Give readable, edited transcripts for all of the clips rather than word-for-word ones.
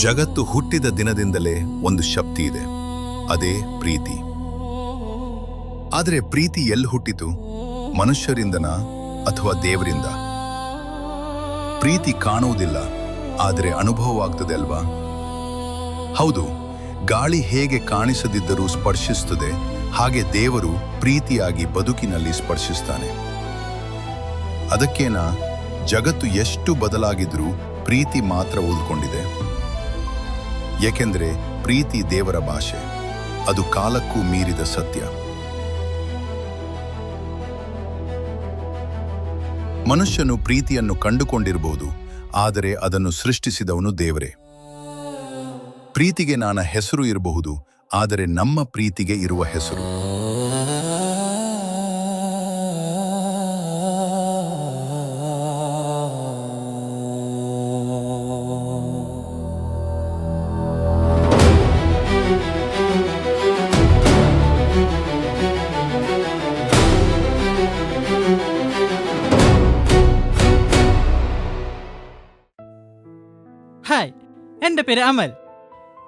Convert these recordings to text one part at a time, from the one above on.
ಜಗತ್ತು ಹುಟ್ಟಿದ ದಿನದಿಂದಲೇ ಒಂದು ಶಕ್ತಿ ಇದೆ, ಅದೇ ಪ್ರೀತಿ. ಆದರೆ ಪ್ರೀತಿ ಎಲ್ಲಿ ಹುಟ್ಟಿತು? ಮನುಷ್ಯರಿಂದನಾ ಅಥವಾ ದೇವರಿಂದ? ಪ್ರೀತಿ ಕಾಣುವುದಿಲ್ಲ, ಆದರೆ ಅನುಭವವಾಗ್ತದೆ ಅಲ್ವಾ? ಹೌದು, ಗಾಳಿ ಹೇಗೆ ಕಾಣಿಸದಿದ್ದರೂ ಸ್ಪರ್ಶಿಸುತ್ತದೆ, ಹಾಗೆ ದೇವರು ಪ್ರೀತಿಯಾಗಿ ಬದುಕಿನಲ್ಲಿ ಸ್ಪರ್ಶಿಸ್ತಾನೆ. ಅದಕ್ಕೇನ ಜಗತ್ತು ಎಷ್ಟು ಬದಲಾಗಿದ್ರೂ ಪ್ರೀತಿ ಮಾತ್ರ ಉಳಿದುಕೊಂಡಿದೆ. ಏಕೆಂದರೆ ಪ್ರೀತಿ ದೇವರ ಭಾಷೆ, ಅದು ಕಾಲಕ್ಕೂ ಮೀರಿದ ಸತ್ಯ. ಮನುಷ್ಯನು ಪ್ರೀತಿಯನ್ನು ಕಂಡುಕೊಂಡಿರಬಹುದು, ಆದರೆ ಅದನ್ನು ಸೃಷ್ಟಿಸಿದವನು ದೇವರೇ. ಪ್ರೀತಿಗೆ ನನ್ನ ಹೆಸರು ಇರಬಹುದು, ಆದರೆ ನಮ್ಮ ಪ್ರೀತಿಗೆ ಇರುವ ಹೆಸರು ഹായ്, എൻ്റെ പേര് അമൽ.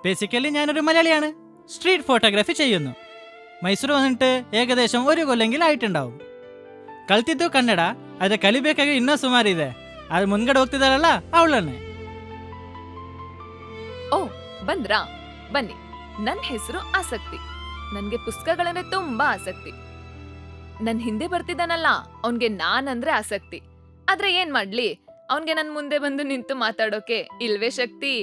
ബേസിക്കലി ഞാനൊരു മലയാളിയാണ്. സ്ട്രീറ്റ് ഫോട്ടോഗ്രാഫി ചെയ്യുന്നു. ಮೈಸೂರು വന്നിട്ട് ಏಕದೇಶಂ 1 ಕೊಲ್ಲೆಂಗಿಲ್ ಆಯ್ತುಂಡಾവും. ಕಲ್ತಿದ್ದು ಕನ್ನಡ, ಆದರೆ ಕಲಿಬೇಕಾಗಿ ಇನ್ನೂ ಸುಮಾರಿದೆ. ಅದು ಮುಂದ್ಗಡೆ ಹೋಗ್ತಿದ್ದಾರಲ್ಲ ಅವಳನ್ನೇ. ಓ ಬಂದ್ರಾ? ಬನ್ನಿ. ನನ್ನ ಹೆಸರು ಆಸಕ್ತಿ. ನನಗೆ ಪುಸ್ತಕಗಳಂದ್ರೆ ತುಂಬಾ ಆಸಕ್ತಿ. ನನ್ನ ಹಿಂದೆ ಬರ್ತಿದ್ದಾನಲ್ಲ, ಅವನ್ಗೆ ನಾನಂದ್ರೆ ಆಸಕ್ತಿ. ಆದ್ರೆ ಏನ್ ಮಾಡ್ಲಿ, ಅವನ್ಗೆ ನನ್ ಮುಂದೆ ಬಂದು ನಿಂತು ಮಾತಾಡೋಕೆ ಇಲ್ವೇ ಶಕ್ತಿ?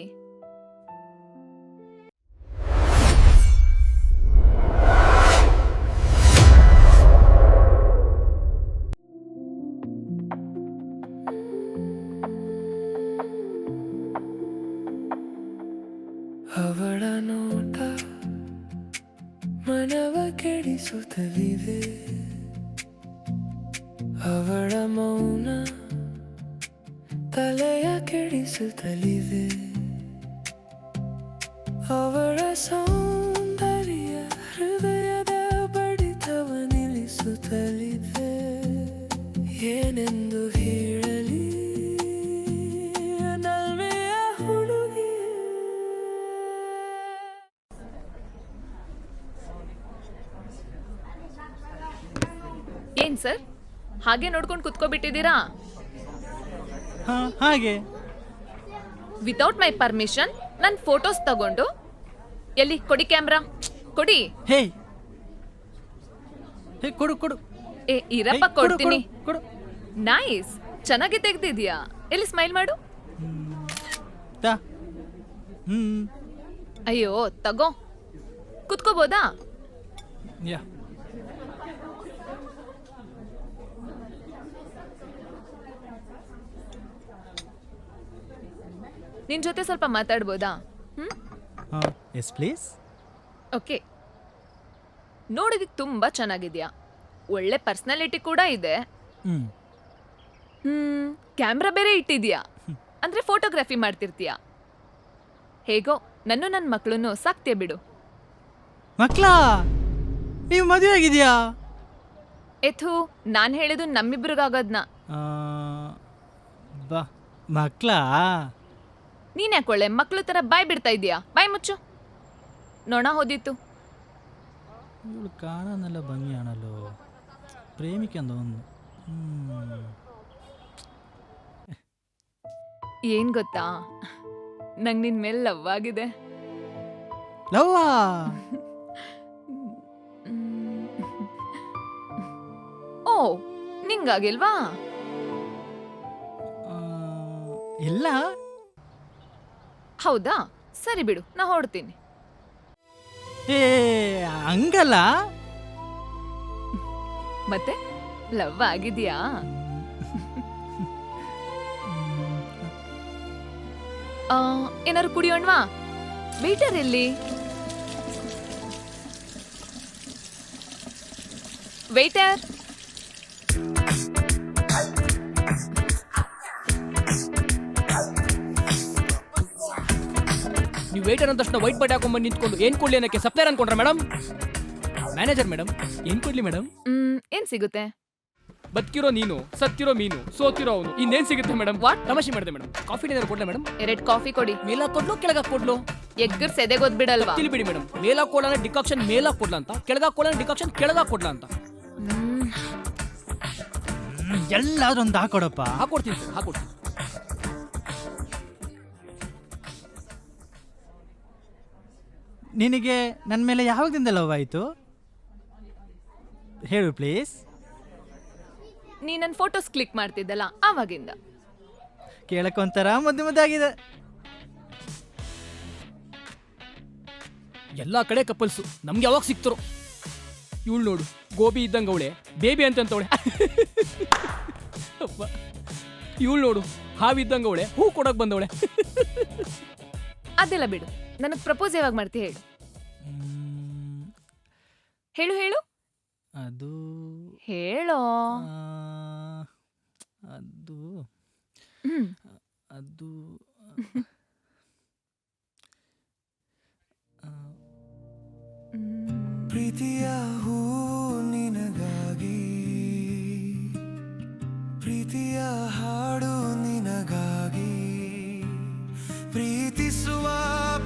ಅವಳ ನೋಟ ಮನವ ಕೆಡಿಸುತ್ತಲಿದೆ, ಅವಳ ಮೌನ ತಲೆಯ ಕೆಡಿಸುತ್ತಲಿದೆ, ಅವಳ ಸೌಂದರ್ಯ ಹೃದಯದ ಬಡಿತವ ನಿಲ್ಲಿಸುತ್ತಲಿದೆ. ಏನೆಂದು ಹೇಳಲಿ ನಲ್ಮೆಯ ಹುಡುಗಿ. ಏನ್ ಸರ್, ಹಾಗೆ ನೋಡ್ಕೊಂಡು ಕುತ್ಕೋಬಿಟ್ಟಿದ್ದೀರಾ? ಹಾಗೆ ವಿತೌಟ್ ಮೈ ಪರ್ಮಿಷನ್ ನನ್ನ ಫೋಟೋಸ್ ತಗೊಂಡು, ಎಲ್ಲಿ ಕೊಡಿ ಕ್ಯಾಮ್ರಾ, ಕೊಡಿ. ಹೇ ಹೇ ಕೊಡು ಕೊಡು. ಏ ಇರಪ್ಪ, ಕೊಡು, ಕೊಡ್ತೀನಿ. ಕೊಡು. ನೈಸ್, ಚೆನ್ನಾಗಿ ತೆಗ್ದಿದ್ಯಾ. ಎಲ್ಲಿ ಸ್ಮೈಲ್ ಮಾಡು. ತಾ. ಅಯ್ಯೋ ತಗೋ, ಕುತ್ಕೋಬೋದಾ? ಯಾ. ನಿನ್ ಜೊತೆ ಸ್ವಲ್ಪ ಮಾತಾಡ್ಬೋದಾ? Yes please. ಓಕೆ. ನೋಡೋದಿಕ್ ತುಂಬಾ ಚೆನ್ನಾಗಿದ್ಯಾ, ಒಳ್ಳೆ ಪರ್ಸನಾಲಿಟಿ ಕೂಡ ಇದೆ. ಕ್ಯಾಮ್ರಾ ಬೇರೆ ಇಟ್ಟಿದ್ಯಾ, ಅಂದ್ರೆ ಫೋಟೋಗ್ರಫಿ ಮಾಡ್ತಿರ್ತೀಯಾ. ಹೇಗೋ ನನ್ನ ಮಕ್ಕಳನ್ನು ಸಾಕ್ತೀಯ ಬಿಡು. ಮಕ್ಳಾ? ನೀವು ಮದುವೆ ಆಗಿದ್ಯಾ? ಎಥು, ನಾನ್ ಹೇಳಿದ್ದು ನಮ್ಮಿಬ್ರಿಗಾಗೋದ್ನ. ಬಾ ಮಕ್ಳಾ? ನೀನ್ ಯಾಕೊಳ್ಳೆ ಮಕ್ಳು ತರ ಬಾಯ್ ಬಿಡ್ತಾ ಇದೀಯಾ? ಬಾಯ್ ಮುಚ್ಚು. ನೊಣ ಹೋದಿತ್ತು. ಇವಳು കാണാനല്ല ഭംഗിയാണല്ലോ, പ്രേമിക്കാൻ തോന്നുന്നു. ಏನ್ ಗೊತ್ತಾ, ನಂಗ್ ನಿನ್ ಮೇಲೆ ಲವ್ ಆಗಿದೆ. ಲವ್ವಾ? ಓ, ನಿಂಗಾಗಿಲ್ವಾ? ಇಲ್ಲ. ಹೌದಾ, ಸರಿ ಬಿಡು, ನಾ ಹೊಡ್ತೀನಿ. ಏ ಹಂಗಲ್ಲ. ಮತ್ತೆ ಲವ್ ಆಗಿದ್ಯಾ? ಏನಾರು ಕುಡಿಯೋಣ್ವಾ? ವೇಟರ್ ಎಲ್ಲಿ? ವೇಟರ್, ನೀವು ವೇಟರ್ ಅಂದ ತಕ್ಷಣ ವೈಟ್ ಬಟ್ಟೆ ಹಾಕೊಂಡ್ಬಂದು ನಿಂತ್ಕೊಂಡು ಏನ್ ಕೊಡ್ಲಿ ಅನ್ನಕ್ಕೆ ಸಪ್ಲೈರ್ ಅನ್ಕೊಂಡ್ರ ಮೇಡಮ್? ಮ್ಯಾನೇಜರ್ ಮೇಡಮ್, ಏನ್ ಕೊಡ್ಲಿ ಮೇಡಮ್? ಏನ್ ಸಿಗುತ್ತೆ? ಬದುಕಿರೋ ನೀನು, ಸತ್ತಿರೋ ಮೀನು, ಸೋತಿರೋ ಅವನು, ಇನ್ನೇನ್ ಸಿಗುತ್ತೆ ಮೇಡಮ್? What? ತಮಾಷೆ ಮಾಡಿದೆ ಮೇಡಮ್. ಕಾಫಿ ಏನಾದ್ರು ಕೊಡ್ಲಾ ಮೇಡಮ್? 2 ಕಾಫಿ ಕೊಡಿ. ಮೇಲಾಕ್ ಕೊಡ್ಲು ಕೆಳಗಾಕ್ ಕೊಡ್ಲು? ಎಗ್ಗರ್ ಸೆದೆಗೊದ್ಬಿಡಲ್ವಾ? ತಿಳಿಬಿಡಿ ಮೇಡಮ್, ಮೇಲಾಕ್ ಕೊಡೋಣ ಡಿಕಾಕ್ಷನ್ ಮೇಲಾಕ್ ಕೊಡ್ಲಾ ಅಂತ, ಕೆಳಗಾಕ್ ಕೊಡೋಣ ಡಿಕಾಕ್ಷನ್ ಕೆಳಗಾಕ್ ಕೊಡ್ಲಾ ಅಂತ. ಎಲ್ಲಾದ್ರೂ ಒಂದು ಹಾಕೊಡಪ್ಪ. ಹಾಕೊಡ್ತೀನಿ ಸರ್, ಹಾಕೊಡ್ತೀನಿ. ನಿನಗೆ ನನ್ನ ಮೇಲೆ ಯಾವಾಗದಿಂದ ಲವ್ ಆಯಿತು ಹೇಳು ಪ್ಲೀಸ್. ನೀ ನನ್ನ ಫೋಟೋಸ್ ಕ್ಲಿಕ್ ಮಾಡ್ತಿದ್ದಲ್ಲ ಆವಾಗಿಂದ. ಕೇಳಕ್ಕೊಂಥರ ಮುದ್ದು ಮುದ್ದಾಗಿದೆ. ಎಲ್ಲಾ ಕಡೆ ಕಪಲ್ಸು, ನಮ್ಗೆ ಯಾವಾಗ ಸಿಕ್ತರು? ಇವಳು ನೋಡು, ಗೋಬಿ ಇದ್ದಂಗೆ ಅವಳೆ, ಬೇಬಿ ಅಂತವಳೆ. ಇವಳು ನೋಡು, ಹಾವಿದ್ದಂಗೆ ಅವಳೆ, ಹೂ ಕೊಡಕ್ ಬಂದವಳೆ. ಅದೆಲ್ಲ ಬಿಡು, ನನಗೆ ಪ್ರಪೋಸ್ ಯಾವಾಗ ಮಾಡ್ತಿ ಹೇಳು. ಹೇಳು ಹೇಳು ಅದು ಹೇಳೋ. ಅದು ಹ್ಮ್ ಅದು ಪ್ರೀತಿಯ ಹೂ ನಿನಗಾಗಿ, ಪ್ರೀತಿಯ ಹಾಡು ನಿನಗಾಗಿ, ಪ್ರೀತಿಸುವ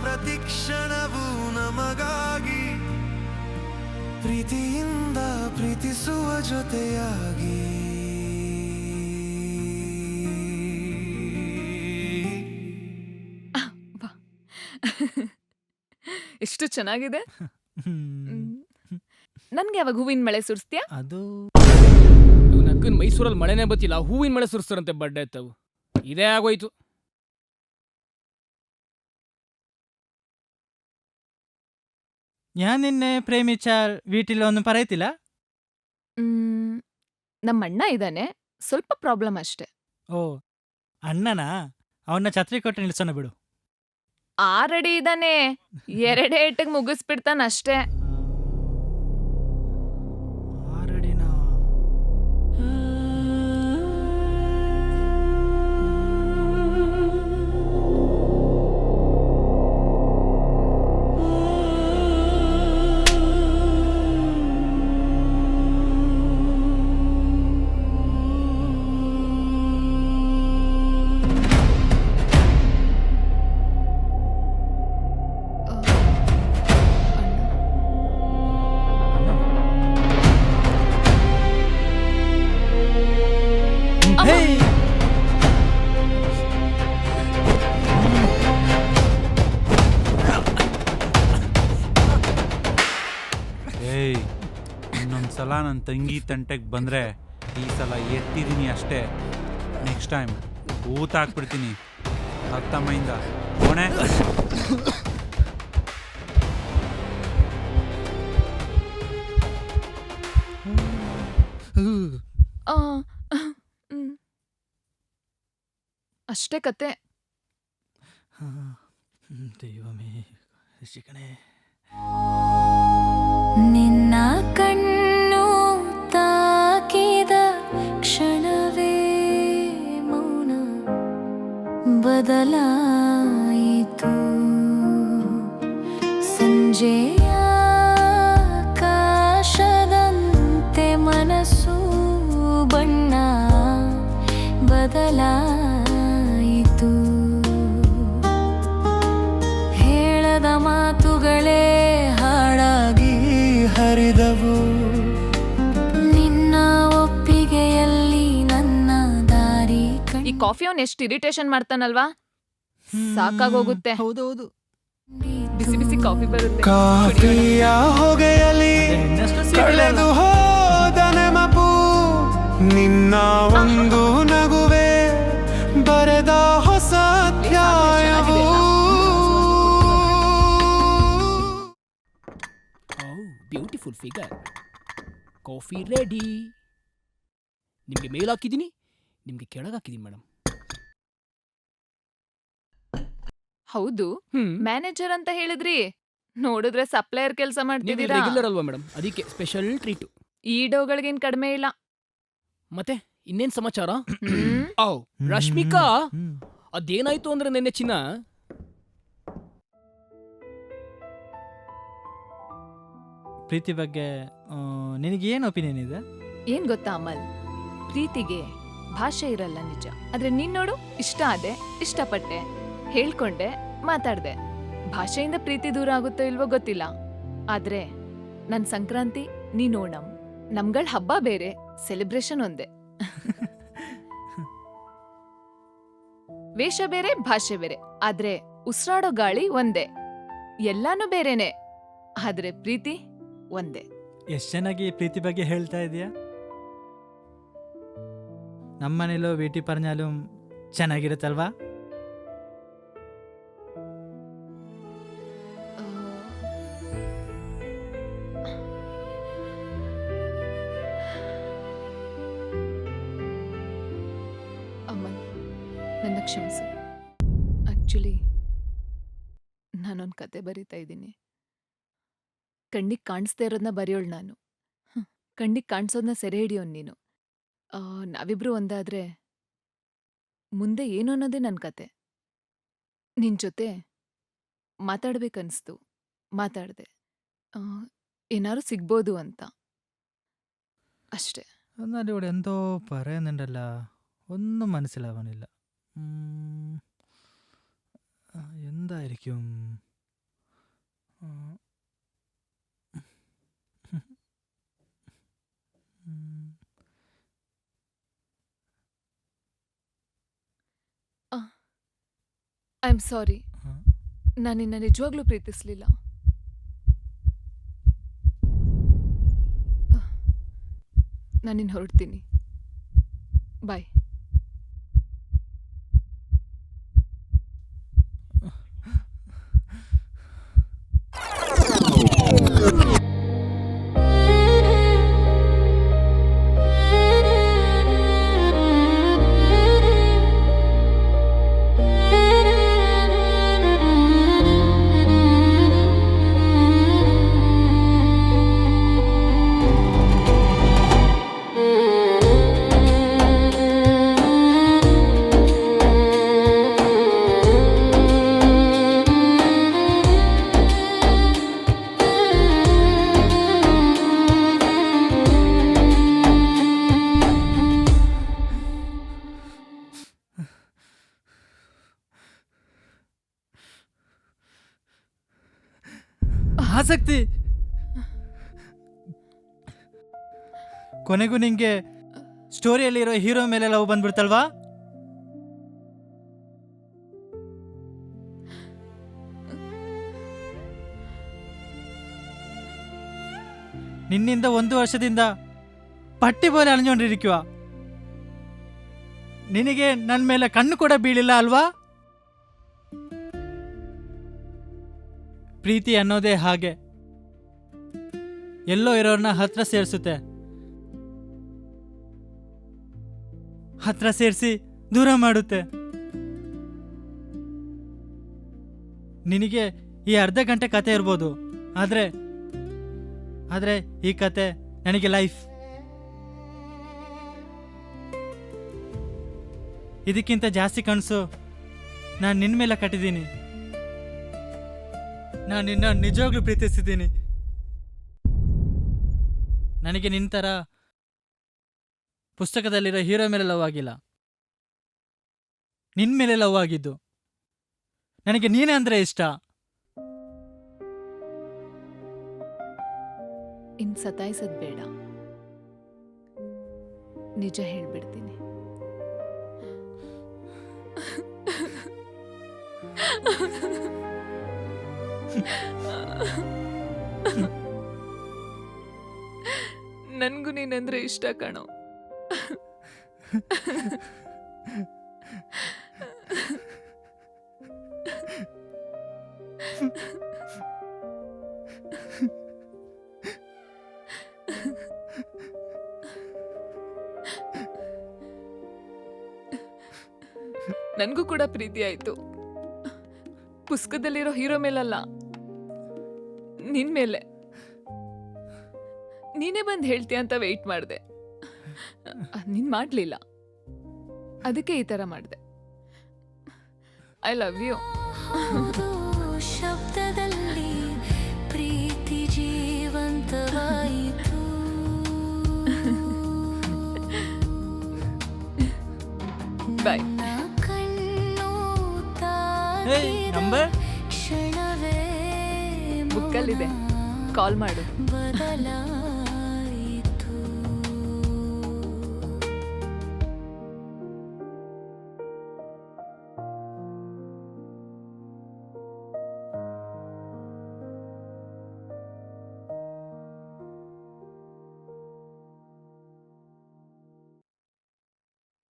ಪ್ರತಿಕ್ಷಣವು ನಮಗಾಗಿ, ಪ್ರೀತಿಯಿಂದ ಪ್ರೀತಿಸುವ ಜೊತೆಯಾಗಿ. ಎಷ್ಟು ಚೆನ್ನಾಗಿದೆ. ನನ್ಗೆ ಯಾವಾಗ ಹೂವಿನ ಮಳೆ ಸುರಿಸ್ತೀಯಾ? ಅದು ಇವ್ನ ಅಕ್ಕನ್ ಮೈಸೂರಲ್ಲಿ ಮಳೆನೇ ಬತ್ತಿಲ್ಲ, ಹೂವಿನ ಮಳೆ ಸುರಿಸ್ತಾರಂತೆ ಬಡ್ಡೆ ಎತ್ತವು. ಇದೇ ಆಗೋಯ್ತು. ഞാൻ നിന്നെ പ്രേമിച്ചാൽ വീട്ടിലൊന്നും പറയത്തില്ല. ನಮ್ಮ ಅಣ್ಣ ಇದ್ದಾನೆ, ಸ್ವಲ್ಪ ಪ್ರಾಬ್ಲಮ್ ಅಷ್ಟೇ. ಓ ಅಣ್ಣನಾ? ಅವನ್ನ ಛತ್ರಿ ಕೊಟ್ಟು ನಿಲ್ಸೋಣ ಬಿಡು. ಆಲ್ರೆಡಿ ಇದ್ದಾನೆ, 2 ಏಟಿಗೆ ಮುಗಿಸ್ಬಿಡ್ತಾನ ಅಷ್ಟೇ. ಆರಡಿನಾ? ಹೇಯ್! ಏಯ್, ಇನ್ನೊಂದ್ಸಲ ನನ್ನ ತಂಗಿ ತಂಟೆಗೆ ಬಂದರೆ ಈ ಸಲ ಎತ್ತಿದ್ದೀನಿ ಅಷ್ಟೇ. ನೆಕ್ಸ್ಟ್ ಟೈಮ್ ಊತ ಹಾಕ್ಬಿಡ್ತೀನಿ. ಅತ್ತಮ್ಮಯಿಂದ ಕೋಣೆ. ಆ, ಅಷ್ಟೇ ಕತೆ. ದೈವಮೇ ರಕ್ಷಕನೇ. ನಿನ್ನ ಕಣ್ಣು ತಾಕಿದ ಕ್ಷಣವೇ ಮೌನ ಬದಲಾಯಿತು. ಸಂಜೆಯ ಆಕಾಶದಂತೆ ಮನಸ್ಸು ಬಣ್ಣ ಬದಲಾಯಿತು. ಹೇಳದ ಮಾತುಗಳೇ ಹಾಡಾಗಿ ಹರಿದವು ನಿನ್ನ ಒಪ್ಪಿಗೆಯಲ್ಲಿ ನನ್ನ ದಾರಿ ಈ ಕಾಫಿ ಅವ್ನು ಎಷ್ಟು ಇರಿಟೇಷನ್ ಮಾಡ್ತಾನಲ್ವಾ, ಸಾಕಾಗೋಗುತ್ತೆ. ಹೌದೌದು. ಬಿಸಿ ಬಿಸಿ ಕಾಫಿ ಬರುತ್ತೆ. ಕಾಫಿಯ ಹೊಗೆಯಲಿ ಇನ್ನಷ್ಟು ಕಳೆದು ಹೋದ ನೆನಪು, ನಿನ್ನ ಒಂದು ನಗುವೆ ಬರೆದ ಹೊಸ ಅಧ್ಯಾಯವು. Beautiful figure. Coffee ready. ನಿಮಗೆ ಮೇಲ್ ಹಾಕಿದ್ದೀನಿ, ನಿಮಗೆ ಕೆಳಗೆ ಹಾಕಿದ್ದೀನಿ ಮೇಡಮ್. ಹೌದು, ಮ್ಯಾನೇಜರ್ ಅಂತ ಹೇಳಿದ್ರಿ, ನೋಡಿದ್ರೆ ಸಪ್ಲೈಯರ್ ಕೆಲಸ ನೀವು ಮಾಡ್ತಿದ್ದೀರಾ. ರೆಗ್ಯುಲರ್ ಅಲ್ವಾ ಮೇಡಮ್, ಅದಕ್ಕೆ ಸ್ಪೆಷಲ್ ಟ್ರೀಟು. ಈ ಡೋಗಳಿಗೇನ್ ಕಡಿಮೆ ಇಲ್ಲ. ಮತ್ತೆ ಇನ್ನೇನ್ ಸಮಾಚಾರ? ಓ ರಶ್ಮಿಕಾ, ಅದೇನಾಯ್ತು ಅಂದ್ರೆ ನೆನ್ನೆ ಚಿನ್ನ ಪ್ರೀತಿ ಬಗ್ಗೆ ನಿನಗೆ ಏನು ಒಪಿನಿಯನ್ ಇದೆ? ಏನ್ ಗೊತ್ತಾ ಅಮಲ್, ಪ್ರೀತಿಗೆ ಭಾಷೆ ಇರಲ್ಲ ನಿಜ. ಆದ್ರೆ ನೀನ್ ನೋಡು, ಇಷ್ಟ ಆದೆ, ಇಷ್ಟಪಟ್ಟೆ, ಹೇಳ್ಕೊಂಡೆ, ಮಾತಾಡ್ದೆ. ಭಾಷೆಯಿಂದ ಪ್ರೀತಿ ದೂರ ಆಗುತ್ತೋ ಇಲ್ವೋ ಗೊತ್ತಿಲ್ಲ, ಆದ್ರೆ ನನ್ ಸಂಕ್ರಾಂತಿ, ನೀನ್ ಓಣಂ, ನಮ್ಗಳ ಹಬ್ಬ ಬೇರೆ, ಸೆಲೆಬ್ರೇಷನ್ ಒಂದೇ. ವೇಷ ಬೇರೆ, ಭಾಷೆ ಬೇರೆ, ಆದ್ರೆ ಉಸಿರಾಡೋ ಗಾಳಿ ಒಂದೇ. ಎಲ್ಲಾನು ಬೇರೆನೆ, ಆದ್ರೆ ಪ್ರೀತಿ ಒಂದೇ. ಎಷ್ಟು ಚೆನ್ನಾಗಿ ಪ್ರೀತಿ ಬಗ್ಗೆ ಹೇಳ್ತಾ ಇದೀಯಾ. ನಮ್ಮನೇಲೂ വീട്ടിൽ പറഞ്ഞാലും ಚೆನ್ನಾಗಿರುತ್ತಲ್ವಾ? ಅಮನ್, ನನ್ನ ಕ್ಷಮಿಸು. ಆಕ್ಚುಲಿ ನಾನೊಂದು ಕತೆ ಬರೀತಾ ಇದ್ದೀನಿ. ಕಣ್ಣಿಗೆ ಕಾಣಿಸ್ದೇ ಇರೋದನ್ನ ಬರೆಯೋಳು ನಾನು. ಕಣ್ಣಿಗೆ ಕಾಣಿಸೋದನ್ನ ಸೆರೆ ಹಿಡಿಯೋನು ನೀನು. ನಾವಿಬ್ರು ಒಂದಾದ್ರೆ ಮುಂದೆ ಏನು ಅನ್ನೋದೇ ನನ್ನ ಕತೆ. ನಿನ್ ಜೊತೆ ಮಾತಾಡ್ಬೇಕನ್ಸ್ತು, ಮಾತಾಡ್ದೆ. ಏನಾದ್ರು ಸಿಗ್ಬೋದು ಅಂತ അഷ്ടേ. എന്നാലും ഇവിടെ എന്തോ പറയുന്നുണ്ടല്ലോ, ഒന്നും മനസ്സിലാവണില്ല. എന്തായിരിക്കും? ಐ ಆಮ್ ಸಾರಿ, ನಾನು ನಿನ್ನ ನಿಜವಾಗ್ಲೂ ಪ್ರೀತಿಸ್ಲಿಲ್ಲ. ನಾನಿನ್ನು ಹೊರಡ್ತೀನಿ. ಬಾಯ್. ಆಸಕ್ತಿ, ಕೊನೆಗೂ ನಿಂಗೆ ಸ್ಟೋರಿಯಲ್ಲಿರೋ ಹೀರೋ ಮೇಲೆ ಲವ್ ಬಂದ್ಬಿಡ್ತಲ್ವಾ? ನಿನ್ನಿಂದ 1 ವರ್ಷದಿಂದ ಪಟ್ಟಿ പോലെ ಅಲഞ്ഞോണ്ടിരിക്കുക. ನಿನಗೆ ನನ್ನ ಮೇಲೆ ಕಣ್ಣು ಕೂಡ ಬೀಳಿಲ್ಲ ಅಲ್ವಾ? ಪ್ರೀತಿ ಅನ್ನೋದೇ ಹಾಗೆ, ಎಲ್ಲೋ ಇರೋರ್ನ ಹತ್ರ ಸೇರಿಸುತ್ತೆ, ಹತ್ರ ಸೇರಿಸಿ ದೂರ ಮಾಡುತ್ತೆ. ನಿನಗೆ ಈ ಅರ್ಧ ಗಂಟೆ ಕತೆ ಇರ್ಬೋದು, ಆದ್ರೆ ಈ ಕತೆ ನನಗೆ ಲೈಫ್. ಇದಕ್ಕಿಂತ ಜಾಸ್ತಿ ಕನಸು ನಾನು ನಿನ್ನ ಮೇಲೆ ಕಟ್ಟಿದ್ದೀನಿ. ನಾನು ನಿನ್ನ ನಿಜವಾಗ್ಲೂ ಪ್ರೀತಿಸಿದ್ದೀನಿ. ನನಗೆ ನಿನ್ನ ಥರ ಪುಸ್ತಕದಲ್ಲಿರೋ ಹೀರೋ ಮೇಲೆ ಲವ್ ಆಗಿಲ್ಲ, ನಿನ್ನ ಮೇಲೆ ಲವ್ ಆಗಿದ್ದು. ನನಗೆ ನೀನೇ ಅಂದರೆ ಇಷ್ಟ. ಇನ್ ಸತಾಯಿಸೋದ್ ಬೇಡ, ನಿಜ ಹೇಳ್ಬಿಡ್ತೀನಿ. ನನ್ಗೂ ನೀನಂದ್ರೆ ಇಷ್ಟ ಕಣೋ. ನನ್ಗೂ ಕೂಡ ಪ್ರೀತಿ ಆಯ್ತು, ಪುಸ್ತಕದಲ್ಲಿರೋ ಹೀರೋ ಮೇಲಲ್ಲ, ನಿನ್ ಮೇಲೆ. ನೀನೇ ಬಂದು ಹೇಳ್ತೀಯ ಅಂತ ವೆಯ್ಟ್ ಮಾಡಿದೆ, ನೀನ್ ಮಾಡ್ಲಿಲ್ಲ, ಅದಕ್ಕೆ ಈ ತರ ಮಾಡಿದೆ. I love you. ಶಬ್ದದಲ್ಲಿ ಪ್ರೀತಿ ಜೀವಂತವಾಯಿತು. ಬಾಯ್. ಏಯ್ ನಂಬರ್ ಬುಕ್ಕಲ್ಲಿದೆ, ಕಾಲ್ ಮಾಡು. ಬದಲ